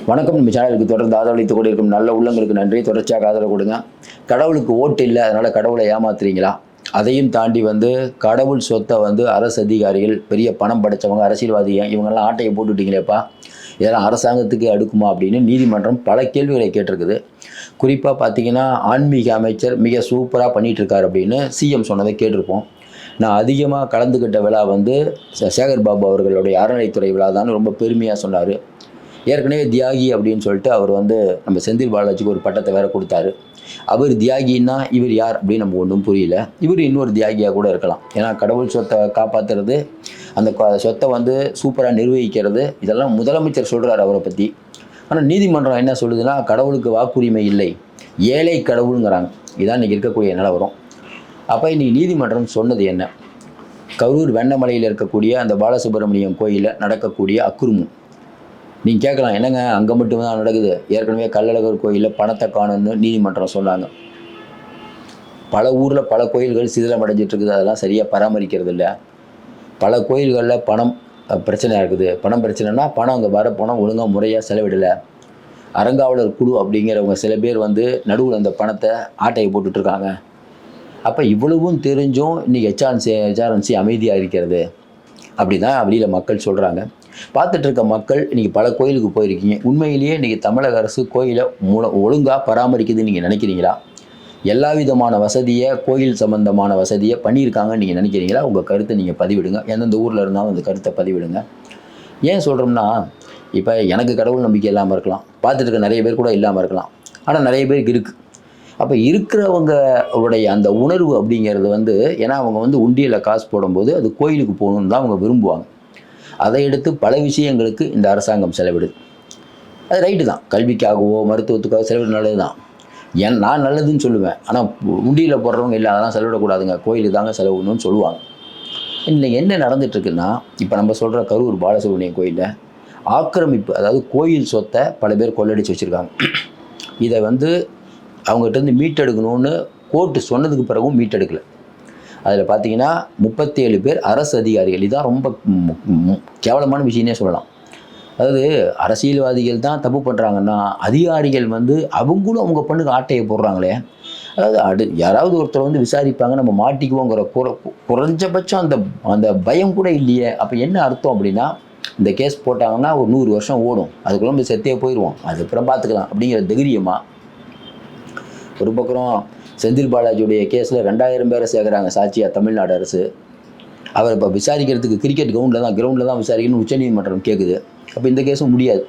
வணக்கம். நம்ம சேனலுக்கு தொடர்ந்து ஆதரவளித்துக் கொண்டிருக்கும் நல்ல உள்ளங்களுக்கு நன்றி. தொடர்ச்சியாக ஆதரவு கொடுங்க. கடவுளுக்கு ஓட்டு இல்லை, அதனால் கடவுளை ஏமாத்துறீங்களா? அதையும் தாண்டி கடவுள் சொத்தை அரசு அதிகாரிகள், பெரிய பணம் படைத்தவங்க, அரசியல்வாதிகள் இவங்கெல்லாம் ஆட்டையை போட்டுவிட்டீங்களேப்பா, இதெல்லாம் அரசாங்கத்துக்கு அடுக்குமா அப்படின்னு நீதிமன்றம் பல கேள்விகளை கேட்டிருக்குது. குறிப்பாக பார்த்தீங்கன்னா, ஆன்மீக அமைச்சர் மிக சூப்பராக பண்ணிகிட்ருக்கார் அப்படின்னு சிஎம் சொன்னதை கேட்டிருப்போம். நான் அதிகமாக கலந்துக்கிட்ட விழா சேகர் பாபு அவர்களுடைய அறநிலைத்துறை விழா தான் ரொம்ப பெருமையாக சொன்னார். ஏற்கனவே தியாகி அப்படின்னு சொல்லிட்டு அவர் நம்ம செந்தில் பாலாஜிக்கு ஒரு பட்டத்தை வேற கொடுத்தாரு. அவர் தியாகின்னா இவர் யார் அப்படின்னு நமக்கு ஒன்றும் புரியல. இவர் இன்னொரு தியாகியாக கூட இருக்கலாம். ஏன்னா கடவுள் சொத்தை காப்பாற்றுறது, அந்த சொத்தை சூப்பராக நிர்வகிக்கிறது, இதெல்லாம் முதலமைச்சர் சொல்கிறார் அவரை பற்றி. ஆனால் நீதிமன்றம் என்ன சொல்லுதுன்னா, கடவுளுக்கு வாக்குரிமை இல்லை, ஏழை கடவுளுங்கிறாங்க. இதான் இன்றைக்கி இருக்கக்கூடிய நிலவரம். அப்போ இன்றைக்கி நீதிமன்றம் சொன்னது என்ன? கரூர் வெண்ணமலையில் இருக்கக்கூடிய அந்த பாலசுப்ரமணியம் கோயிலில் நடக்கக்கூடிய அக்குறுமும். நீங்கள் கேட்கலாம், என்னங்க அங்கே மட்டும்தான் நடக்குது? ஏற்கனவே கள்ளழகர் கோயிலில் பணத்தை காணுன்னு நீதிமன்றம் சொன்னாங்க. பல ஊரில் பல கோயில்கள் சிதிலம் அடைஞ்சிட்ருக்குது, அதெல்லாம் சரியாக பராமரிக்கிறது இல்லை. பல கோயில்களில் பணம் பிரச்சனையாக இருக்குது. பணம் பிரச்சனைனா பணம் அங்கே வர பணம் ஒழுங்காக முறையாக செலவிடலை. அறங்காவலர் குழு அப்படிங்கிறவங்க சில பேர் நடுவில் அந்த பணத்தை ஆட்டையை போட்டுட்ருக்காங்க. அப்போ இவ்வளவும் தெரிஞ்சும் இன்றைக்கி ஹெச்ஆர்என்சி அமைதியாக இருக்கிறது அப்படி தான் வெளியில் மக்கள் சொல்கிறாங்க. பார்த்துட்டு இருக்க மக்கள் இன்றைக்கி பல கோயிலுக்கு போயிருக்கீங்க. உண்மையிலேயே இன்றைக்கி தமிழக அரசு கோயிலை ஒழுங்காக பராமரிக்குதுன்னு நீங்கள் நினைக்கிறீங்களா? எல்லா விதமான வசதியை, கோயில் சம்பந்தமான வசதியை பண்ணியிருக்காங்கன்னு நீங்கள் நினைக்கிறீங்களா? உங்கள் கருத்தை நீங்கள் பதிவிடுங்க. எந்தெந்த ஊரில் இருந்தாலும் அந்த கருத்தை பதிவிடுங்க. ஏன் சொல்கிறோம்னா, இப்போ எனக்கு கடவுள் நம்பிக்கை இல்லாமல் இருக்கலாம், பார்த்துட்டு இருக்க நிறைய பேர் கூட இல்லாமல் இருக்கலாம். ஆனால் நிறைய பேருக்கு இருக்குது. அப்போ இருக்கிறவங்களுடைய அந்த உணர்வு அப்படிங்கிறது ஏன்னா அவங்க உண்டியலில் காசு போடும்போது அது கோயிலுக்கு போகணுன்னு தான் அவங்க விரும்புவாங்க. அதை எடுத்து பல விஷயங்களுக்கு இந்த அரசாங்கம் செலவிடுது. அது ரைட்டு தான். கல்விக்காகவோ மருத்துவத்துக்காகவோ செலவிட நல்லது தான். நான் நல்லதுன்னு சொல்லுவேன். ஆனால் உண்டியில் போடுறவங்க இல்லை, அதெல்லாம் செலவிடக்கூடாதுங்க, கோயிலுக்கு தாங்க செலவிடணும்னு சொல்லுவாங்க. இன்றைக்கி என்ன நடந்துட்டுருக்குன்னா, இப்போ நம்ம சொல்கிற கரூர் பாலசுப்ரமணியம் கோயிலில் ஆக்கிரமிப்பு, அதாவது கோயில் சொத்தை பல பேர் கொள்ளடிச்சு வச்சுருக்காங்க. இதை அவங்ககிட்ட மீட்டெடுக்கணும்னு கோர்ட்டு சொன்னதுக்கு பிறகும் மீட்டெடுக்கலை. அதில் பார்த்தீங்கன்னா 37 பேர் அரசு அதிகாரிகள். இதுதான் ரொம்ப கேவலமான விஷயம்னே சொல்லலாம். அதாவது அரசியல்வாதிகள் தான் தப்பு பண்ணுறாங்கன்னா, அதிகாரிகள் அவங்களும் அவங்க பண்ணுக்கு ஆட்டையை போடுறாங்களே. அதாவது யாராவது ஒருத்தர் விசாரிப்பாங்க, நம்ம மாட்டிக்குவோங்கிற குறைஞ்சபட்சம் அந்த பயம் கூட இல்லையே. அப்போ என்ன அர்த்தம் அப்படின்னா, இந்த கேஸ் போட்டாங்கன்னா ஒரு 100 வருஷம் ஓடும், அதுக்குள்ள நம்ம செத்தே போயிடுவோம், அதுக்கப்புறம் பார்த்துக்கலாம் அப்படிங்கிற தைரியமாக. ஒரு பக்கம் செந்தில் பாலாஜியுடைய கேஸில் 2000 பேரை சேர்க்குறாங்க சாட்சியாக தமிழ்நாடு அரசு. அவர் இப்போ விசாரிக்கிறதுக்கு கிரிக்கெட் கிரவுண்டில் தான் விசாரிக்கணும்னு உச்சநீதிமன்றம் கேட்குது. அப்போ இந்த கேஸும் முடியாது.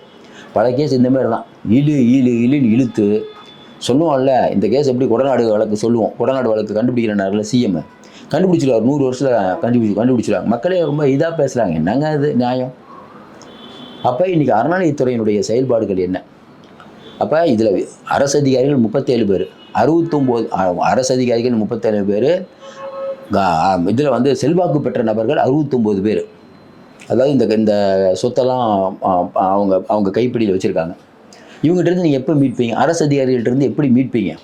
பல கேஸ் இந்தமாரி தான் இழுன்னு இழுத்து சொல்லுவோம்ல. இந்த கேஸ் எப்படி கொடநாடு வழக்கு சொல்லுவோம், கொடநாடு வழக்கு கண்டுபிடிக்கிறனால சிஎம் கண்டுபிடிச்சிருவார், 100 வருஷத்தில் கண்டுபிடிச்சிருவாங்க. மக்களே ரொம்ப இதாக பேசுகிறாங்க, என்னங்க அது நியாயம்? அப்போ இன்றைக்கி அறநிலையத்துறையினுடைய செயல்பாடுகள் என்ன? அப்போ இதில் அரசு அதிகாரிகள் 37 பேர், 69 அரசு அதிகாரிகள் 37 பேர், இதில் செல்வாக்கு பெற்ற நபர்கள் 69 பேர். அதாவது இந்த சொத்தெல்லாம் அவங்க கைப்பிடியில் வச்சுருக்காங்க. இவங்ககிட்டருந்து நீங்கள் எப்போ மீட்பீங்க? அரசு அதிகாரிகள்கிட்டருந்து எப்படி மீட்பீங்க?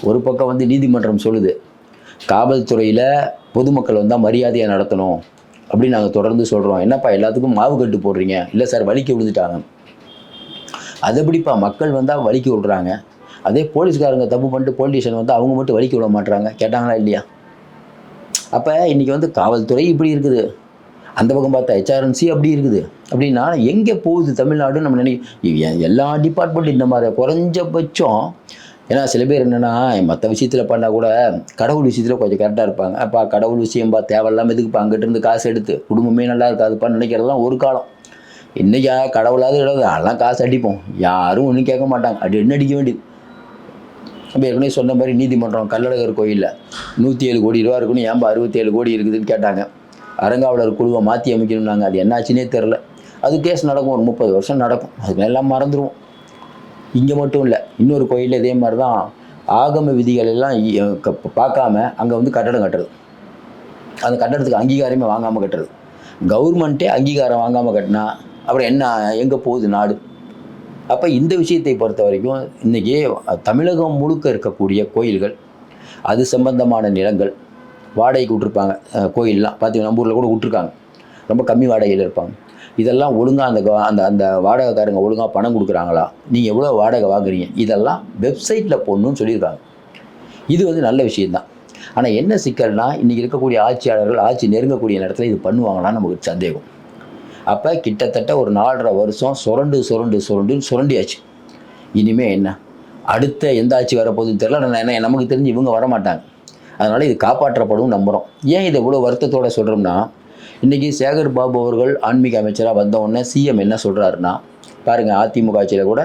ஒரு பக்கம் நீதிமன்றம் சொல்லுது, காவல்துறையில் பொதுமக்கள் வந்தால் மரியாதையாக நடத்தணும் அப்படின்னு நாங்கள் தொடர்ந்து சொல்கிறோம். என்னப்பா எல்லாத்துக்கும் மாவு கட்டு போடுறீங்க? இல்லை சார், வலிக்க விழுந்துட்டாங்க. அது எப்படிப்பா மக்கள் வந்தால் வலிக்க விடுறாங்க? அதே போலீஸ்காரங்க தப்பு பண்ணிட்டு பொலிட்டீஷியன் அவங்க மட்டும் வலிக்க விட மாட்டுறாங்க, கேட்டாங்களா இல்லையா? அப்போ இன்றைக்கி காவல்துறை இப்படி இருக்குது, அந்த பக்கம் பார்த்தா ஹெச்ஆர்என்சி அப்படி இருக்குது. அப்படின்னா எங்கே போகுது தமிழ்நாடு? நம்ம எல்லா டிபார்ட்மெண்ட்டும் இந்த மாதிரி குறைஞ்சபட்சம். ஏன்னா சில பேர் என்னென்னா, மற்ற விஷயத்தில் பண்ணால் கூட கடவுள் விஷயத்தில் கொஞ்சம் கரெக்டாக இருப்பாங்க. அப்பா கடவுள் விஷயம்பா தேவையில்லாமல் எதுக்குப்பா அங்கிட்டிருந்து காசு எடுத்து குடும்பமே நல்லா இருக்காதுப்பான்னு நினைக்கிறதெல்லாம் ஒரு காலம். இன்றைக்கி கடவுளாவது இடாது, அதெல்லாம் காசு அடிப்போம், யாரும் ஒன்றும் கேட்க மாட்டாங்க, என்ன அடிக்க வேண்டியது. நம்ம ஏற்கனவே சொன்ன மாதிரி நீதிமன்றம் கள்ளழகர் கோயிலில் 107 கோடி ரூபா இருக்குன்னு ஏன்பா 67 கோடி இருக்குதுன்னு கேட்டாங்க. அறங்காவலர் குழுவை மாற்றி அமைக்கணும்னாங்க. அது என்னாச்சுன்னே தெரில. அது கேஸ் நடக்கும், ஒரு 30 வருஷம் நடக்கும், அதுக்கு எல்லாம் மறந்துடுவோம். இங்கே மட்டும் இல்லை, இன்னொரு கோயிலில் இதே மாதிரி தான் ஆகம விதிகள் எல்லாம் பார்க்காம அங்கே கட்டடம் கட்டுறது, அந்த கட்டடத்துக்கு அங்கீகாரமே வாங்காமல் கட்டுறது. கவர்மெண்ட்டே அங்கீகாரம் வாங்காமல் கட்டினா அப்புறம் என்ன, எங்கே போகுது நாடு? அப்போ இந்த விஷயத்தை பொறுத்த வரைக்கும் இன்றைக்கி தமிழகம் முழுக்க இருக்கக்கூடிய கோயில்கள், அது சம்பந்தமான நிலங்கள் வாடகைக்கு விட்ருப்பாங்க. கோயிலெலாம் பார்த்திங்கன்னா நம்ம ஊரில் கூட விட்ருக்காங்க, ரொம்ப கம்மி வாடகையில் இருப்பாங்க. இதெல்லாம் ஒழுங்காக அந்த அந்த வாடகைக்காரங்க ஒழுங்காக பணம் கொடுக்குறாங்களா, நீங்கள் எவ்வளோ வாடகை வாங்குறீங்க, இதெல்லாம் வெப்சைட்டில் போடணும்னு சொல்லியிருக்காங்க. இது வந்து நல்ல விஷயந்தான். ஆனால் என்ன சிக்கல்னா, இன்றைக்கி இருக்கக்கூடிய ஆட்சியாளர்கள் ஆட்சி நெருங்கக்கூடிய நேரத்தில் இது பண்ணுவாங்களான்னு நமக்கு சந்தேகம். அப்போ கிட்டத்தட்ட ஒரு 4.5 வருஷம் சுரண்டுன்னு சுரண்டியாச்சு. இனிமே என்ன, அடுத்த எந்த ஆட்சி வரப்போகுதுன்னு தெரியல. நமக்கு தெரிஞ்சு இவங்க வரமாட்டாங்க. அதனால் இது காப்பாற்றப்படும் நம்புகிறோம். ஏன் இதை இவ்வளோ வருத்தத்தோடு சொல்கிறோம்னா, இன்றைக்கி சேகர் பாபு அவர்கள் ஆன்மீக அமைச்சராக வந்தவுடனே சிஎம் என்ன சொல்கிறாருன்னா, பாருங்கள், அதிமுக ஆட்சியில் கூட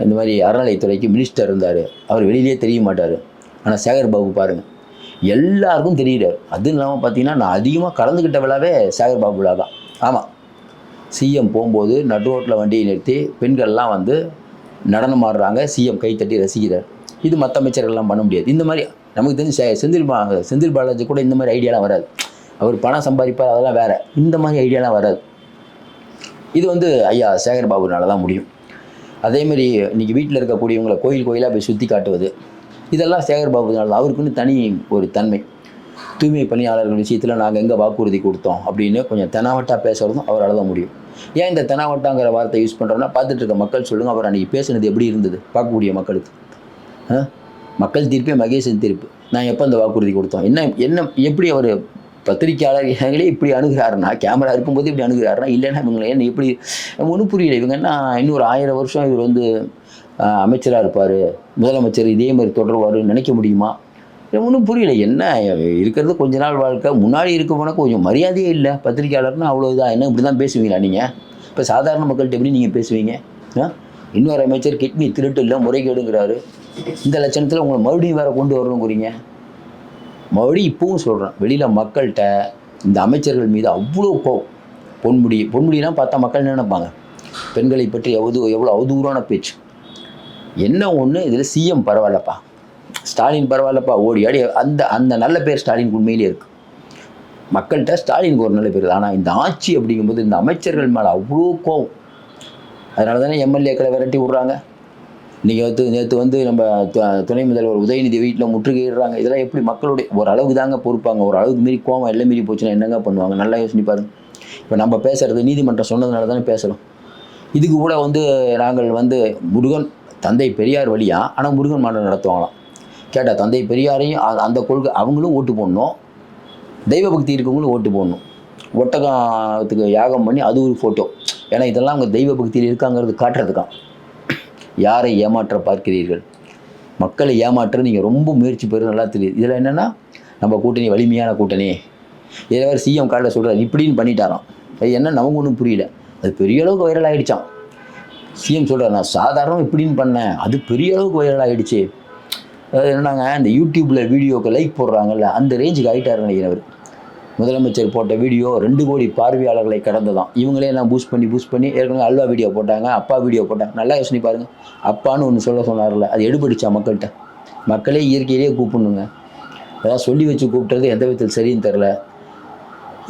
இந்த மாதிரி அறநிலைத்துறைக்கு மினிஸ்டர் இருந்தார், அவர் வெளியிலே தெரிய மாட்டார். ஆனால் சேகர் பாபு பாருங்கள், எல்லாருக்கும் தெரிகிறார். அதுவும் இல்லாமல் பார்த்தீங்கன்னா, நான் அதிகமாக கலந்துக்கிட்ட விழாவே சேகர் பாபு விழா தான். ஆமாம், சிஎம் போகும்போது நடு ரோட்டில் வண்டியை நிறுத்தி பெண்கள்லாம் வந்து நடனம் ஆடுறாங்க, சிஎம் கைத்தட்டி ரசிக்கிறார். இது மற்ற அமைச்சர்கள்லாம் பண்ண முடியாது. இந்த மாதிரி நமக்கு தெரிஞ்சு செந்தில் பாலாஜி கூட இந்த மாதிரி ஐடியாலாம் வராது. அவர் பணம் சம்பாதிப்பார், அதெல்லாம் வேறு. இந்த மாதிரி ஐடியாலாம் வராது. இது வந்து ஐயா சேகர் பாபுனால தான் முடியும். அதேமாதிரி இன்றைக்கி வீட்டில் இருக்கக்கூடியவங்களை கோயிலாக போய் சுற்றி காட்டுவது, இதெல்லாம் சேகர் பாபுனால தான். அவருக்குன்னு தனி ஒரு தன்மை. தூய்மை பணியாளர்கள் விஷயத்தில் நாங்கள் எங்கே வாக்குறுதி கொடுத்தோம் அப்படின்னு கொஞ்சம் தெனாவட்டாக பேசுகிறதும் அவரால் தான் முடியும். ஏன் இந்த தெனாவட்டாங்கிற வார்த்தை யூஸ் பண்ணுறோன்னா, பார்த்துட்டு இருக்க மக்கள் சொல்லுங்கள், அவர் அன்றைக்கி பேசுனது எப்படி இருந்தது பார்க்கக்கூடிய மக்களுக்கு. மக்கள் தீர்ப்பே மகேசன் தீர்ப்பு. நான் எப்போ அந்த வாக்குறுதி கொடுத்தோம், என்ன எப்படி அவர் பத்திரிக்கையாளர்களே இப்படி அணுகிறாருன்னா, கேமரா இருக்கும்போது இப்படி அணுகிறாருன்னா, இல்லைன்னா இவங்களை என்ன இப்படி ஒன்றும் புரியல. இவங்க என்ன இன்னொரு 1000 வருஷம் இவர் வந்து அமைச்சராக இருப்பார், முதலமைச்சர் இதே மாதிரி தொடர்வாருன்னு நினைக்க முடியுமா? ஒன்றும் புரியல. என்ன இருக்கிறது கொஞ்ச நாள் வாழ்க்கை. முன்னாடி இருக்க போனால் கொஞ்சம் மரியாதையே இல்லை. பத்திரிக்கையாளர்னா அவ்வளோ இதாக என்ன இப்படி தான் பேசுவீங்களா நீங்கள்? இப்போ சாதாரண மக்கள்கிட்ட எப்படி நீங்கள் பேசுவீங்க? இன்னொரு அமைச்சர் கிட்னி திருட்டு இல்லை முறைகேடுங்கிறாரு. இந்த லட்சணத்தில் உங்களை மறுபடியும் வேறு கொண்டு வரணுங்கிறீங்க. மறுபடியும் இப்பவும் சொல்கிறேன், வெளியில் மக்கள்கிட்ட இந்த அமைச்சர்கள் மீது அவ்வளோ கோவம். பொன்முடியெலாம் பார்த்தா மக்கள் என்ன நினைப்பாங்க? பெண்களை பற்றி எவ்வளோ அவதூறான பேச்சு. என்ன ஒன்று இதில் சிஎம் பரவாயில்லப்பா, ஸ்டாலின் பரவாயில்லப்பா, ஓடி ஆடி அந்த நல்ல பேர் ஸ்டாலினுக்கு உண்மையிலே இருக்குது. மக்கள்கிட்ட ஸ்டாலினுக்கு ஒரு நல்ல பேர். ஆனால் இந்த ஆட்சி அப்படிங்கும்போது இந்த அமைச்சர்கள் மேலே அவ்வளோ கோவம். அதனால தானே எம்எல்ஏக்களை விரட்டி விட்றாங்க. இன்றைக்கி நேற்று வந்து நம்ம துணை முதல்வர் உதயநிதி வீட்டில் முற்றுகையிடுறாங்க. இதெல்லாம் எப்படி மக்களுடைய ஒரு அளவுக்கு தாங்க பொறுப்பாங்க. ஒரு அளவுக்கு மீறி கோவம் எல்லாம் மீறி போச்சுன்னா என்னங்க பண்ணுவாங்க? நல்லா யோசிச்சு பாருங்க. இப்போ நம்ம பேசுகிறது நீதிமன்றம் சொன்னதுனால தானே பேசுகிறோம். இதுக்கு கூட வந்து நாங்கள் வந்து முருகன் தந்தை பெரியார் வழியாக, ஆனால் முருகன் மாநாடு நடத்துவாங்களாம். கேட்டால் தந்தை பெரியாரையும் அந்த கொள்கை அவங்களும் ஓட்டு போடணும், தெய்வ பக்தி இருக்கவங்களும் ஓட்டு போடணும். ஒட்டகத்துக்கு யாகம் பண்ணி அது ஒரு ஃபோட்டோ. ஏன்னா இதெல்லாம் அவங்க தெய்வ பக்தியில் இருக்காங்கிறது காட்டுறதுக்கான். யாரை ஏமாற்ற பார்க்கிறீர்கள்? மக்களை ஏமாற்ற நீங்கள் ரொம்ப முயற்சி பெறும், நல்லா தெரியுது. இதில் என்னென்னா, நம்ம கூட்டணி வலிமையான கூட்டணி. இதில் வேறு சிஎம் கார்டில் சொல்கிறார் இப்படின்னு பண்ணிட்டாராம். அது என்ன நமக்கு ஒன்றும் புரியல. அது பெரிய அளவுக்கு வைரல் ஆகிடுச்சான். சிஎம் சொல்கிறார், நான் சாதாரணமாக இப்படின்னு பண்ணேன், அது பெரிய அளவுக்கு வைரல் ஆகிடுச்சு. அதாவது என்னன்னாங்க, இந்த யூடியூப்பில் வீடியோக்கு லைக் போடுறாங்கல்ல, அந்த ரேஞ்சுக்கு ஆகிட்டார் நினைக்கிறவர். முதலமைச்சர் போட்ட வீடியோ 2 கோடி பார்வையாளர்களை கடந்ததான். இவங்களே எல்லாம் பூஸ்ட் பண்ணி ஏற்கனவே அல்வா வீடியோ போட்டாங்க, அப்பா வீடியோ போட்டாங்க. நல்லா யோசனை பாருங்கள். அப்பான்னு ஒன்று சொன்னார்ல, அது எடுபடிச்சா மக்கள்கிட்ட? மக்களே இயற்கையிலேயே கூப்பிடணுங்க. அதான் சொல்லி வச்சு கூப்பிட்றது எந்த விதத்தில் சரின்னு தெரில.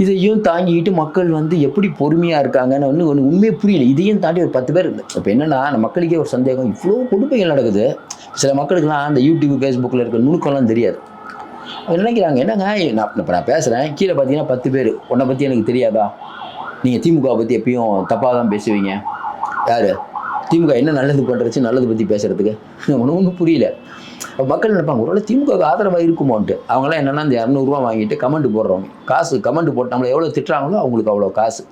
இதையும் தாங்கிக்கிட்டு மக்கள் வந்து எப்படி பொறுமையாக இருக்காங்கன்னு ஒன்று உண்மையே புரியல. இதையும் தாண்டி ஒரு 10 பேர் இல்லை. இப்போ என்னென்னா, அந்த மக்களுக்கே ஒரு சந்தேகம், இவ்வளோ கொடுமைகள் நடக்குது. சில மக்களுக்கெல்லாம் அந்த யூடியூப் ஃபேஸ்புக்கில் இருக்கிற நுணுக்கம்லாம் தெரியாது. நினைக்கிறாங்க, என்னங்க இப்போ நான் பேசுகிறேன், கீழே பார்த்தீங்கன்னா 10 பேர், உன்னை பற்றி எனக்கு தெரியாதா, நீங்கள் திமுக பற்றி எப்பயும் தப்பாக தான் பேசுவீங்க. யார் திமுக என்ன நல்லது பண்ணுறச்சு நல்லது பற்றி பேசுகிறதுக்கு? ஒன்றும் புரியல. மக்கள் நினைப்பாங்க, ஒருவேளை திமுக ஆதரவாக இருக்குமோன்ட்டு. அவங்களாம் என்னென்னா, இந்த 200 வாங்கிட்டு கமெண்ட் போடுறவங்க, காசு கமெண்ட் போட்டு நம்மளை எவ்வளோ திட்டுறாங்களோ அவங்களுக்கு அவ்வளோ காசு.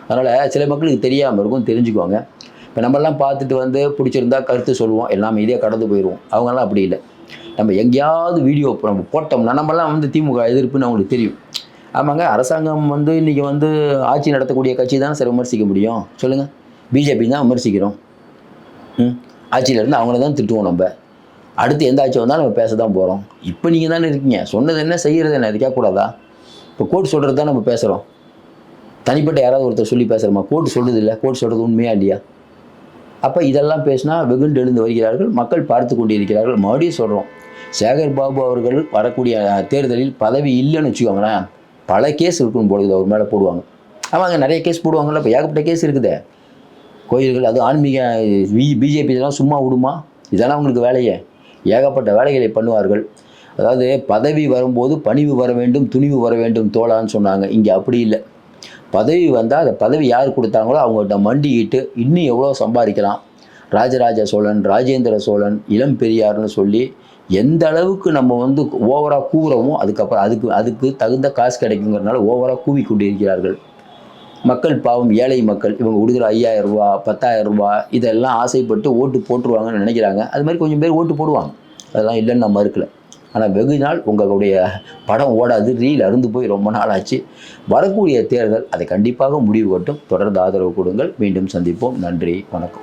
அதனால் சில மக்களுக்கு தெரியாமல் இருக்கும், தெரிஞ்சுக்குவாங்க. இப்போ நம்மளாம் பார்த்துட்டு வந்து பிடிச்சிருந்தா கருத்து சொல்லுவோம், எல்லாமே இதே கடந்து போயிடுவோம். அவங்களாம் அப்படி இல்லை. நம்ம எங்கேயாவது வீடியோ நம்ம போட்டோம்னா நம்மலாம் வந்து திமுக எதிர்ப்புன்னு அவங்களுக்கு தெரியும். ஆமாங்க, அரசாங்கம் வந்து இன்றைக்கி வந்து ஆட்சி நடத்தக்கூடிய கட்சி தான் சார் விமர்சிக்க முடியும், சொல்லுங்கள். பிஜேபி தான் விமர்சிக்கிறோம். ஆட்சியில் இருந்து அவங்கள தான் திட்டுவோம். நம்ம அடுத்து எந்த ஆட்சி வந்தாலும் நம்ம பேச தான் போகிறோம். இப்போ நீங்கள் தானே இருக்கீங்க, சொன்னது என்ன செய்கிறது என்ன, அது கேட்கக்கூடாதா? இப்போ கோர்ட் சொல்கிறது தான் நம்ம பேசுகிறோம். தனிப்பட்ட யாராவது ஒருத்தர் சொல்லி பேசுகிறோமா? கோர்ட் சொல்கிறது இல்லை, கோர்ட் சொல்கிறது உண்மையா இல்லையா? அப்போ இதெல்லாம் பேசினா வெகுண்டு எழுந்து வருகிறார்கள், மக்கள் பார்த்து கொண்டிருக்கிறார்கள். மறுபடியும் சொல்கிறோம், சேகர் பாபு அவர்கள் வரக்கூடிய தேர்தலில் பதவி இல்லைன்னு வச்சுக்கோங்களேன், பல கேஸ் இருக்குன்னு பொழுது அவர் மேலே போடுவாங்க. ஆமாங்க, நிறைய கேஸ் போடுவாங்கல்ல. இப்போ ஏகப்பட்ட கேஸ் இருக்குதே. கோயில்கள், அது ஆன்மீக பிஜேபி இதெல்லாம் சும்மா விடுமா? இதெல்லாம் அவங்களுக்கு வேலையே. ஏகப்பட்ட வேலைகளை பண்ணுவார்கள். அதாவது பதவி வரும்போது பணிவு வர வேண்டும், துணிவு வர வேண்டும் தோழான்னு சொன்னாங்க. இங்கே அப்படி இல்லை. பதவி வந்தால் அந்த பதவி யார் கொடுத்தாங்களோ அவங்கள்ட்ட மண்டிக்கிட்டு இன்னும் எவ்வளோ சம்பாதிக்கலாம், ராஜராஜ சோழன், ராஜேந்திர சோழன், இளம் பெரியார்னு சொல்லி எந்த அளவுக்கு நம்ம வந்து ஓவராக கூவுறோமோ அதுக்கப்புறம் அதுக்கு அதுக்கு தகுந்த காசு கிடைக்குங்கிறதுனால ஓவராக கூவி கொண்டிருக்கிறார்கள். மக்கள் பாவம், ஏழை மக்கள் இவங்க கொடுக்குற 5000 ரூபா 10,000 ரூபா இதெல்லாம் ஆசைப்பட்டு ஓட்டு போட்டுருவாங்கன்னு நினைக்கிறாங்க. அது மாதிரி கொஞ்சம் பேர் ஓட்டு போடுவாங்க, அதெல்லாம் இல்லைன்னு நான் மறுக்கல. ஆனால் வெகு நாள் உங்களுடைய படம் ஓடாது, ரீல் அருந்து போய் ரொம்ப நாள் ஆச்சு. வரக்கூடிய தேர்தல் அதை கண்டிப்பாக முடிவு கட்டும். தொடர்ந்து ஆதரவு கொடுங்கள். மீண்டும் சந்திப்போம். நன்றி, வணக்கம்.